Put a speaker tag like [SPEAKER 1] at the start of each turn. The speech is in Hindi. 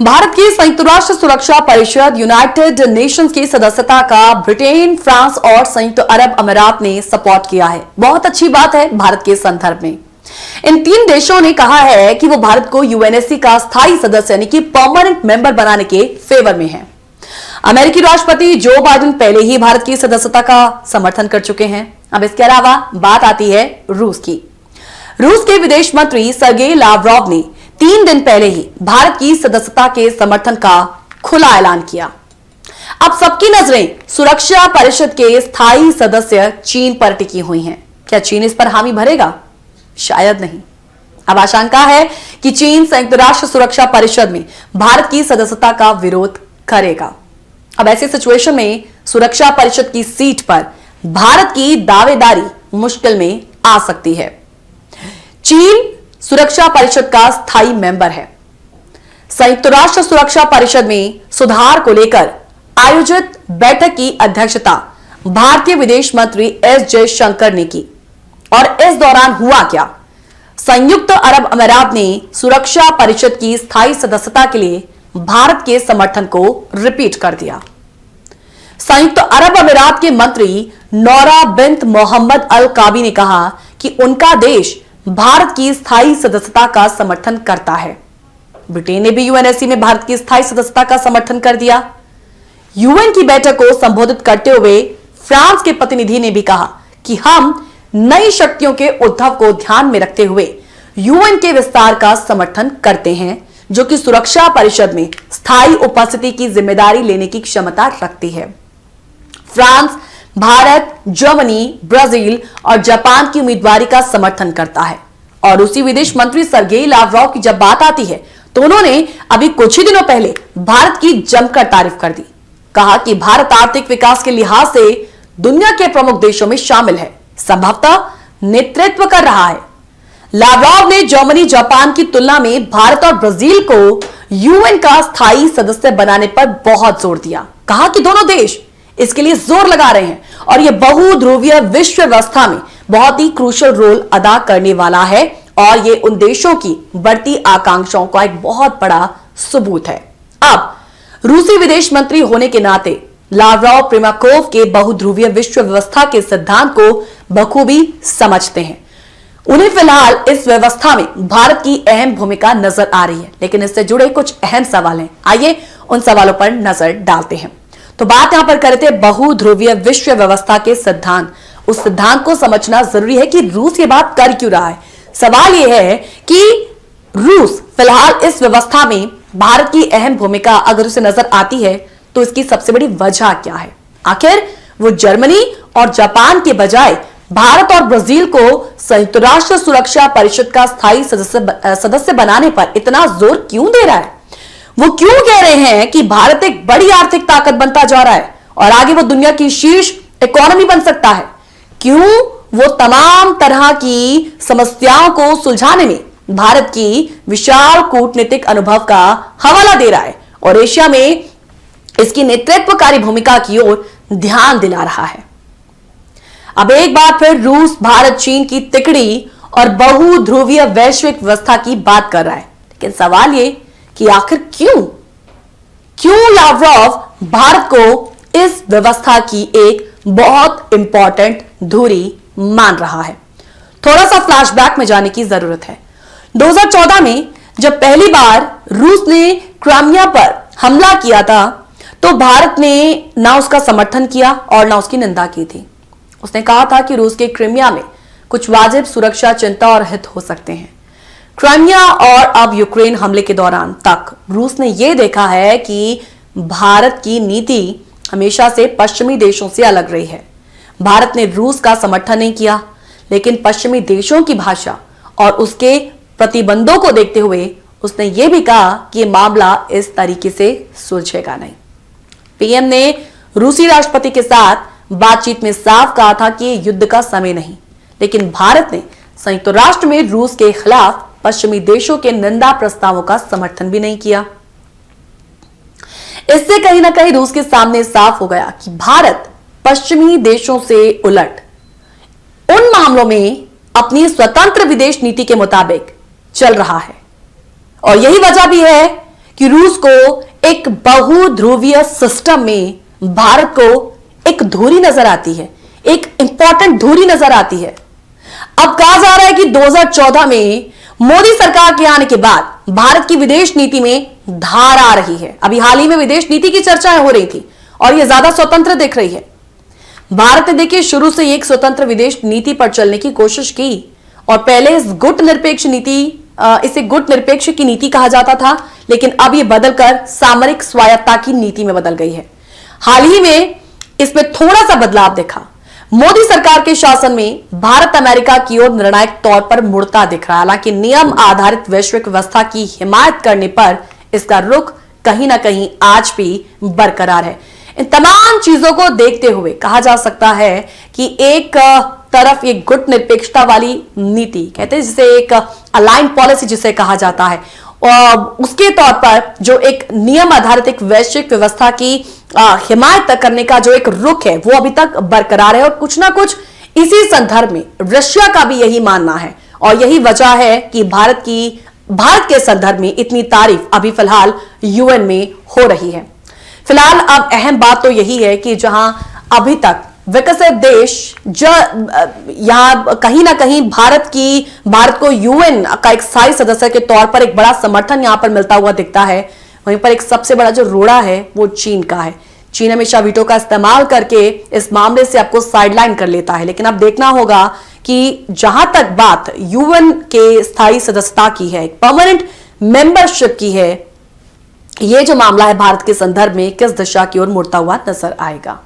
[SPEAKER 1] भारत की संयुक्त राष्ट्र सुरक्षा परिषद यूनाइटेड नेशंस की सदस्यता का ब्रिटेन, फ्रांस और संयुक्त अरब अमीरात ने सपोर्ट किया है। बहुत अच्छी बात है भारत के संदर्भ में। इन तीन देशों ने कहा है कि वो भारत को यूएनएससी का स्थायी सदस्य यानी कि परमानेंट मेंबर बनाने के फेवर में है। अमेरिकी राष्ट्रपति जो बाइडेन पहले ही भारत की सदस्यता का समर्थन कर चुके हैं। अब इसके अलावा बात आती है रूस की। रूस के विदेश मंत्री सर्गेई लावरोव ने 3 दिन पहले ही भारत की सदस्यता के समर्थन का खुला ऐलान किया। अब सबकी नजरें सुरक्षा परिषद के स्थायी सदस्य चीन पर टिकी हुई हैं। क्या चीन इस पर हामी भरेगा? शायद नहीं। अब आशंका है कि चीन संयुक्त राष्ट्र सुरक्षा परिषद में भारत की सदस्यता का विरोध करेगा। अब ऐसी सिचुएशन में सुरक्षा परिषद की सीट पर भारत की दावेदारी मुश्किल में आ सकती है। चीन सुरक्षा परिषद का स्थायी मेंबर है। संयुक्त राष्ट्र सुरक्षा परिषद में सुधार को लेकर आयोजित बैठक की अध्यक्षता भारतीय विदेश मंत्री एस जयशंकर ने की। और इस दौरान हुआ क्या? संयुक्त अरब अमीरात ने सुरक्षा परिषद की स्थायी सदस्यता के लिए भारत के समर्थन को रिपीट कर दिया। संयुक्त अरब अमीरात के मंत्री नौरा बिन्त मोहम्मद अल काबी ने कहा कि उनका देश भारत की स्थायी सदस्यता का समर्थन करता है। ब्रिटेन ने भी यूएनएससी में भारत की स्थायी सदस्यता का समर्थन कर दिया। यूएन की बैठक को संबोधित करते हुए फ्रांस के प्रतिनिधि ने भी कहा कि हम नई शक्तियों के उद्भव को ध्यान में रखते हुए यूएन के विस्तार का समर्थन करते हैं, जो कि सुरक्षा परिषद में स्थायी उपस्थिति की जिम्मेदारी लेने की क्षमता रखती है। फ्रांस भारत, जर्मनी, ब्राजील और जापान की उम्मीदवारी का समर्थन करता है। और रूसी विदेश मंत्री सर्गेई लावरोव की जब बात आती है तो उन्होंने अभी कुछ ही दिनों पहले भारत की जमकर तारीफ कर दी। कहा कि भारत आर्थिक विकास के लिहाज से दुनिया के प्रमुख देशों में शामिल है, संभवतः नेतृत्व कर रहा है। लावरोव ने जर्मनी, जापान की तुलना में भारत और ब्राजील को यूएन का स्थायी सदस्य बनाने पर बहुत जोर दिया। कहा कि दोनों देश इसके लिए जोर लगा रहे हैं और यह बहुध्रुवीय विश्व व्यवस्था में बहुत ही क्रूशियल रोल अदा करने वाला है और यह उन देशों की बढ़ती आकांक्षाओं का एक बहुत बड़ा सबूत है। अब रूसी विदेश मंत्री होने के नाते लावरोव प्रिमाकोव के बहुध्रुवीय विश्व व्यवस्था के सिद्धांत को बखूबी समझते हैं। उन्हें फिलहाल इस व्यवस्था में भारत की अहम भूमिका नजर आ रही है, लेकिन इससे जुड़े कुछ अहम सवाल हैं। आइए उन सवालों पर नजर डालते हैं। तो बात यहां पर करते हैं बहुध्रुवीय विश्व व्यवस्था के सिद्धांत। उस सिद्धांत को समझना जरूरी है कि रूस ये बात कर क्यों रहा है। सवाल यह है कि रूस फिलहाल इस व्यवस्था में भारत की अहम भूमिका अगर उसे नजर आती है तो इसकी सबसे बड़ी वजह क्या है? आखिर वो जर्मनी और जापान के बजाय भारत और ब्राजील को संयुक्त राष्ट्र सुरक्षा परिषद का स्थायी सदस्य बनाने पर इतना जोर क्यों दे रहा है? वो क्यों कह रहे हैं कि भारत एक बड़ी आर्थिक ताकत बनता जा रहा है और आगे वो दुनिया की शीर्ष इकोनॉमी बन सकता है? क्यों वो तमाम तरह की समस्याओं को सुलझाने में भारत की विशाल कूटनीतिक अनुभव का हवाला दे रहा है और एशिया में इसकी नेतृत्वकारी भूमिका की ओर ध्यान दिला रहा है? अब एक बार फिर रूस भारत चीन की तिकड़ी और बहुध्रुवीय वैश्विक व्यवस्था की बात कर रहा है, लेकिन सवाल ये कि आखिर क्यों लावरोव भारत को इस व्यवस्था की एक बहुत इंपॉर्टेंट धुरी मान रहा है? थोड़ा सा फ्लैशबैक में जाने की जरूरत है। 2014 में जब पहली बार रूस ने क्राइमिया पर हमला किया था तो भारत ने ना उसका समर्थन किया और ना उसकी निंदा की थी। उसने कहा था कि रूस के क्राइमिया में कुछ वाजिब सुरक्षा चिंता और हित हो सकते हैं। क्राइमिया और अब यूक्रेन हमले के दौरान तक रूस ने यह देखा है कि भारत की नीति हमेशा से पश्चिमी देशों से अलग रही है। भारत ने रूस का समर्थन नहीं किया, लेकिन पश्चिमी देशों की भाषा और उसके प्रतिबंधों को देखते हुए उसने यह भी कहा कि यह मामला इस तरीके से सुलझेगा नहीं। पीएम ने रूसी राष्ट्रपति के साथ बातचीत में साफ कहा था कि युद्ध का समय नहीं, लेकिन भारत ने संयुक्त राष्ट्र में रूस के खिलाफ पश्चिमी देशों के निंदा प्रस्तावों का समर्थन भी नहीं किया। इससे कहीं ना कहीं रूस के सामने साफ हो गया कि भारत पश्चिमी देशों से उलट उन मामलों में अपनी स्वतंत्र विदेश नीति के मुताबिक चल रहा है। और यही वजह भी है कि रूस को एक बहुध्रुवीय सिस्टम में भारत को एक धुरी नजर आती है, एक इंपॉर्टेंट धुरी नजर आती है। अब कहा जा रहा है कि 2014 में मोदी सरकार के आने के बाद भारत की विदेश नीति में धार आ रही है। अभी हाल ही में विदेश नीति की चर्चाएं हो रही थी और यह ज्यादा स्वतंत्र दिख रही है। भारत ने देखिए शुरू से एक स्वतंत्र विदेश नीति पर चलने की कोशिश की और पहले इस गुट निरपेक्ष नीति इसे गुट निरपेक्ष की नीति कहा जाता था, लेकिन अब यह बदलकर सामरिक स्वायत्तता की नीति में बदल गई है। हाल ही में इसमें थोड़ा सा बदलाव देखा। मोदी सरकार के शासन में भारत अमेरिका की ओर निर्णायक तौर पर मुड़ता दिख रहा है। हालांकि नियम आधारित वैश्विक व्यवस्था की हिमायत करने पर इसका रुख कहीं ना कहीं आज भी बरकरार है। इन तमाम चीजों को देखते हुए कहा जा सकता है कि एक तरफ एक गुट निरपेक्षता वाली नीति कहते हैं, जिसे एक अलाइन पॉलिसी जिसे कहा जाता है, और उसके तौर पर जो एक नियम आधारित एक वैश्विक व्यवस्था की हिमायत करने का जो एक रुख है वो अभी तक बरकरार है। और कुछ ना कुछ इसी संदर्भ में रशिया का भी यही मानना है और यही वजह है कि भारत के संदर्भ में इतनी तारीफ अभी फिलहाल यूएन में हो रही है। फिलहाल अब अहम बात तो यही है कि जहां अभी तक विकसित देश यहां कहीं ना कहीं भारत को यूएन का एक स्थायी सदस्य के तौर पर एक बड़ा समर्थन यहां पर मिलता हुआ दिखता है, वहीं पर एक सबसे बड़ा जो रोड़ा है वो चीन का है। चीन हमेशा वीटो का इस्तेमाल करके इस मामले से आपको साइडलाइन कर लेता है, लेकिन अब देखना होगा कि जहां तक बात यूएन के स्थायी सदस्यता की है, परमानेंट मेंबरशिप की है, ये जो मामला है भारत के संदर्भ में किस दिशा की ओर मुड़ता हुआ नजर आएगा।